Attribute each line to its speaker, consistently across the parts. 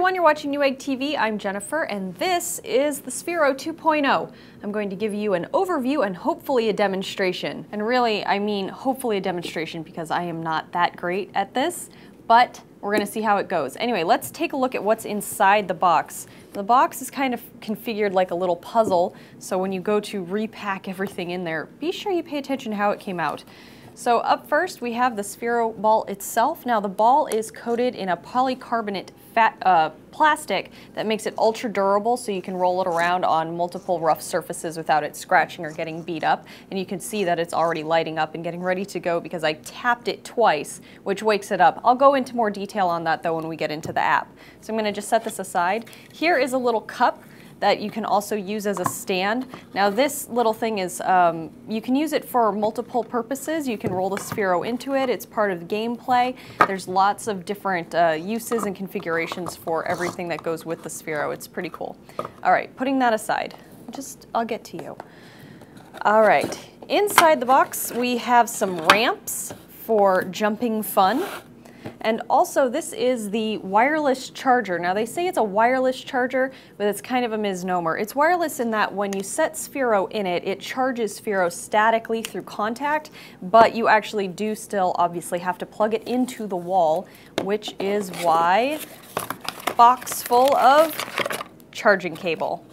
Speaker 1: everyone, you're watching Newegg TV. I'm Jennifer, and this is the Sphero 2.0. I'm going to give you an overview and hopefully a demonstration. And really, I mean hopefully a demonstration because I am not that great at this, but we're going to see how it goes. Anyway, let's take a look at what's inside the box. The box is kind of configured like a little puzzle, so when you go to repack everything in there, be sure you pay attention to how it came out. So up first we have the Sphero Ball itself. Now the ball is coated in a polycarbonate plastic that makes it ultra durable, so you can roll it around on multiple rough surfaces without it scratching or getting beat up. And you can see that it's already lighting up and getting ready to go because I tapped it twice, which wakes it up. I'll go into more detail on that though when we get into the app. So I'm going to just set this aside. Here is a little cup that you can also use as a stand. Now this little thing is, you can use it for multiple purposes. You can roll the Sphero into it. It's part of the gameplay. There's lots of different uses and configurations for everything that goes with the Sphero. It's pretty cool. All right, putting that aside, I'll get to you. All right, inside the box we have some ramps for jumping fun. And also this is the wireless charger. Now they say it's a wireless charger, but it's kind of a misnomer. It's wireless in that when you set Sphero in it, it charges Sphero statically through contact, but you actually do still obviously have to plug it into the wall, which is why box full of charging cable.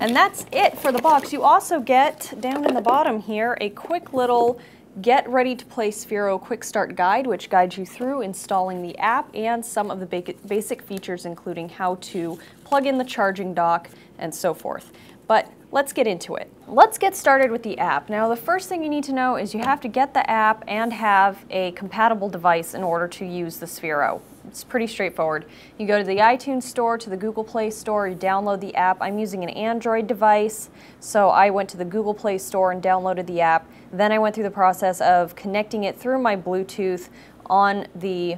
Speaker 1: And that's it for the box. You also get, down in the bottom here, a quick little Get Ready to Play Sphero Quick Start Guide, which guides you through installing the app and some of the basic features, including how to plug in the charging dock and so forth. But let's get into it. Let's get started with the app. Now the first thing you need to know is you have to get the app and have a compatible device in order to use the Sphero. It's pretty straightforward. You go to the iTunes Store, to the Google Play Store, you download the app. I'm using an Android device, so I went to the Google Play Store and downloaded the app. Then I went through the process of connecting it through my Bluetooth on the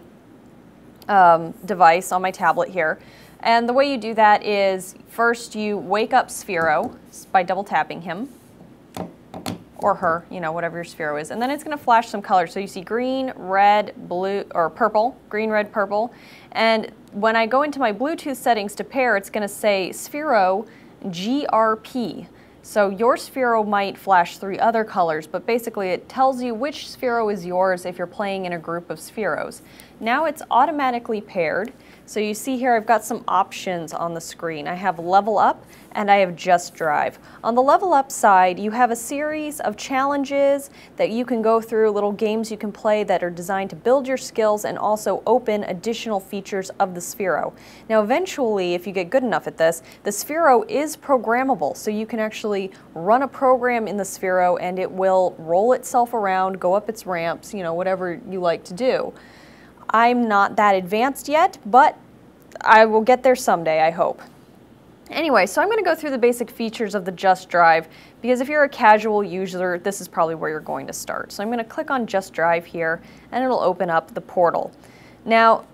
Speaker 1: device, on my tablet here. And the way you do that is first you wake up Sphero by double tapping him, or her, you know, whatever your Sphero is, and then it's going to flash some colors. So you see green, red, blue, or purple, green, red, purple. And when I go into my Bluetooth settings to pair, it's going to say Sphero GRP. So your Sphero might flash 3 other colors, but basically it tells you which Sphero is yours if you're playing in a group of Spheros. Now it's automatically paired. So you see here I've got some options on the screen. I have Level Up and I have Just Drive. On the Level Up side, you have a series of challenges that you can go through, little games you can play that are designed to build your skills and also open additional features of the Sphero. Now eventually, if you get good enough at this, the Sphero is programmable, so you can actually run a program in the Sphero and it will roll itself around, go up its ramps, you know, whatever you like to do. I'm not that advanced yet, but I will get there someday, I hope. Anyway, so I'm going to go through the basic features of the Just Drive, because if you're a casual user, this is probably where you're going to start. So I'm going to click on Just Drive here, and it'll open up the portal. Now,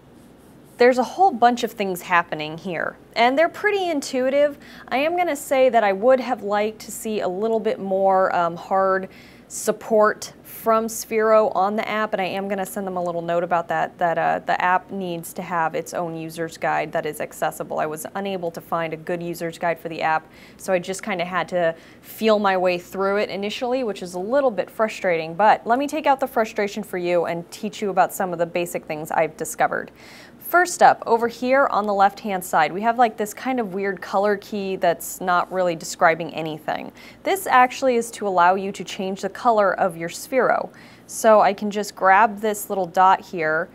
Speaker 1: there's a whole bunch of things happening here, and they're pretty intuitive. I am going to say that I would have liked to see a little bit more hard support from Sphero on the app, and I am going to send them a little note about that, the app needs to have its own user's guide that is accessible. I was unable to find a good user's guide for the app, so I just kind of had to feel my way through it initially, which is a little bit frustrating, but let me take out the frustration for you and teach you about some of the basic things I've discovered. First up, over here on the left-hand side, we have like this kind of weird color key that's not really describing anything. This actually is to allow you to change the color of your Sphero. So I can just grab this little dot here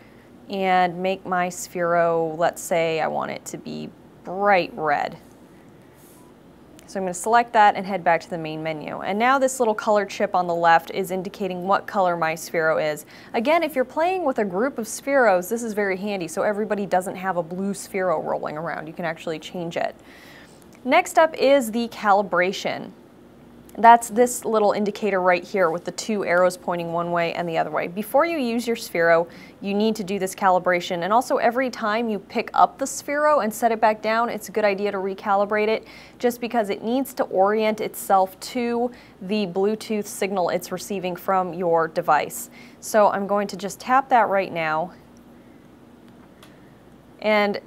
Speaker 1: and make my Sphero, let's say I want it to be bright red. So I'm going to select that and head back to the main menu. And now this little color chip on the left is indicating what color my Sphero is. Again, if you're playing with a group of Spheros, this is very handy, so everybody doesn't have a blue Sphero rolling around. You can actually change it. Next up is the calibration. That's this little indicator right here with the 2 arrows pointing one way and the other way. Before you use your Sphero, you need to do this calibration, and also every time you pick up the Sphero and set it back down, it's a good idea to recalibrate it, just because it needs to orient itself to the Bluetooth signal it's receiving from your device. So I'm going to just tap that right now, and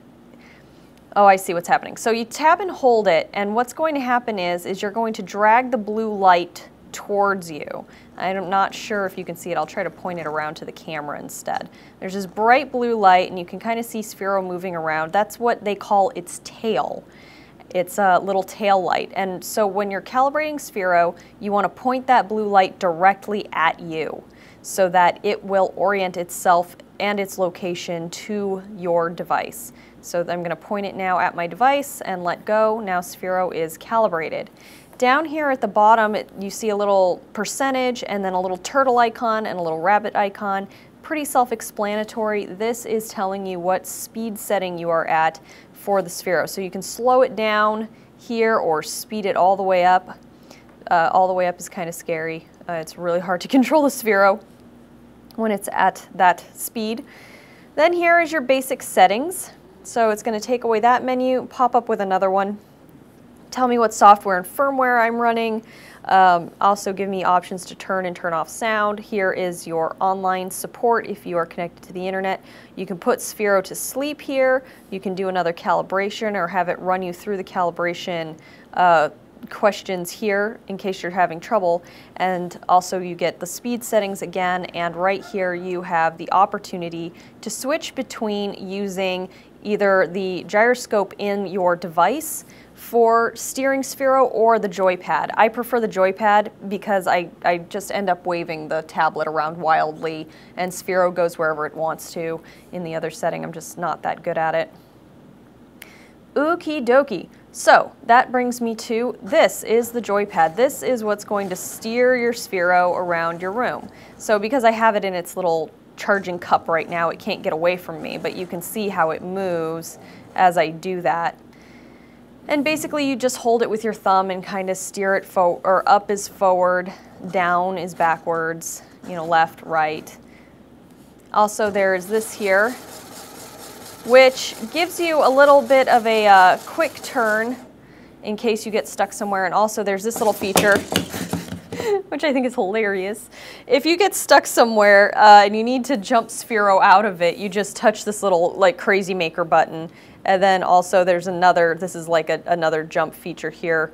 Speaker 1: Oh, I see what's happening. So you tap and hold it, and what's going to happen is you're going to drag the blue light towards you. I'm not sure if you can see it. I'll try to point it around to the camera instead. There's this bright blue light, and you can kind of see Sphero moving around. That's what they call its tail. It's a little tail light. And so when you're calibrating Sphero, you want to point that blue light directly at you so that it will orient itself and its location to your device. So I'm going to point it now at my device and let go. Now Sphero is calibrated. Down here at the bottom, you see a little percentage and then a little turtle icon and a little rabbit icon. Pretty self-explanatory. This is telling you what speed setting you are at for the Sphero. So you can slow it down here or speed it all the way up. All the way up is kind of scary. It's really hard to control the Sphero when it's at that speed. Then here is your basic settings. So it's going to take away that menu, pop up with another one, tell me what software and firmware I'm running, also give me options to turn and turn off sound. Here is your online support if you are connected to the internet. You can put Sphero to sleep here. You can do another calibration or have it run you through the calibration questions here in case you're having trouble. And also you get the speed settings again, and right here you have the opportunity to switch between using either the gyroscope in your device for steering Sphero or the Joypad. I prefer the Joypad because I just end up waving the tablet around wildly and Sphero goes wherever it wants to. In the other setting, I'm just not that good at it. Okie dokie. So that brings me to, this is the Joypad. This is what's going to steer your Sphero around your room. So because I have it in its little charging cup right now, it can't get away from me, but you can see how it moves as I do that. And basically you just hold it with your thumb and kind of steer it or up is forward, down is backwards, you know, left, right. Also there's this here, which gives you a little bit of a quick turn in case you get stuck somewhere. And also there's this little feature which I think is hilarious. If you get stuck somewhere and you need to jump Sphero out of it, you just touch this little like crazy maker button. And then also there's another, this is like another jump feature here.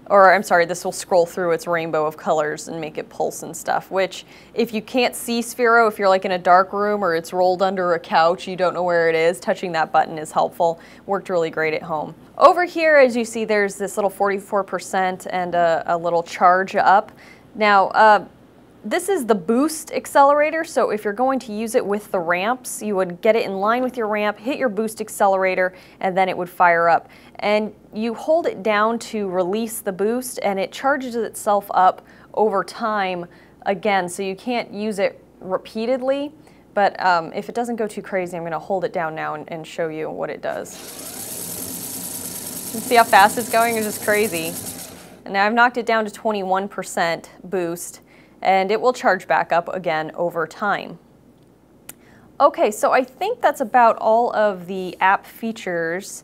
Speaker 1: Or I'm sorry, this will scroll through its rainbow of colors and make it pulse and stuff, which if you can't see Sphero, if you're like in a dark room or it's rolled under a couch, you don't know where it is, touching that button is helpful. Worked really great at home. Over here, as you see, there's this little 44% and a little charge up. Now, this is the boost accelerator, so if you're going to use it with the ramps, you would get it in line with your ramp, hit your boost accelerator, and then it would fire up. And you hold it down to release the boost, and it charges itself up over time again, so you can't use it repeatedly. But if it doesn't go too crazy, I'm going to hold it down now and show you what it does. You can see how fast it's going? It's just crazy. And now I've knocked it down to 21% boost, and it will charge back up again over time. Okay, so I think that's about all of the app features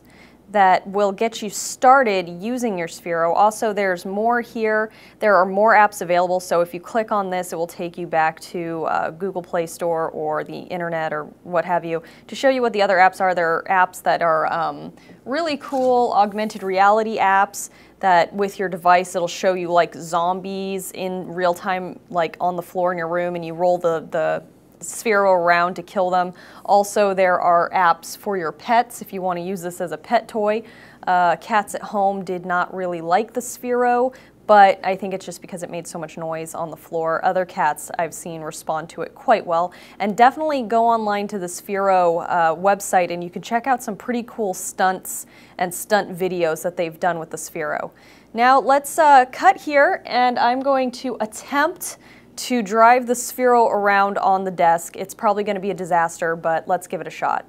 Speaker 1: that will get you started using your Sphero. Also, there's more here. There are more apps available, so if you click on this, it will take you back to Google Play Store or the internet or what have you to show you what the other apps are. There are apps that are really cool augmented reality apps that with your device, it'll show you like zombies in real time, like on the floor in your room, and you roll the Sphero around to kill them. Also, there are apps for your pets if you want to use this as a pet toy. Cats at home did not really like the Sphero, but I think it's just because it made so much noise on the floor. Other cats I've seen respond to it quite well. And definitely go online to the Sphero website and you can check out some pretty cool stunts and stunt videos that they've done with the Sphero. Now let's cut here, and I'm going to attempt to drive the Sphero around on the desk. It's probably going to be a disaster, but let's give it a shot.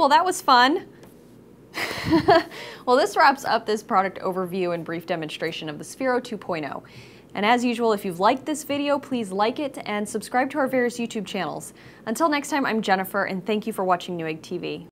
Speaker 1: well that was fun. Well, this wraps up this product overview and brief demonstration of the Sphero 2.0. And as usual, if you've liked this video, please like it and subscribe to our various YouTube channels. Until next time, I'm Jennifer, and thank you for watching Newegg TV.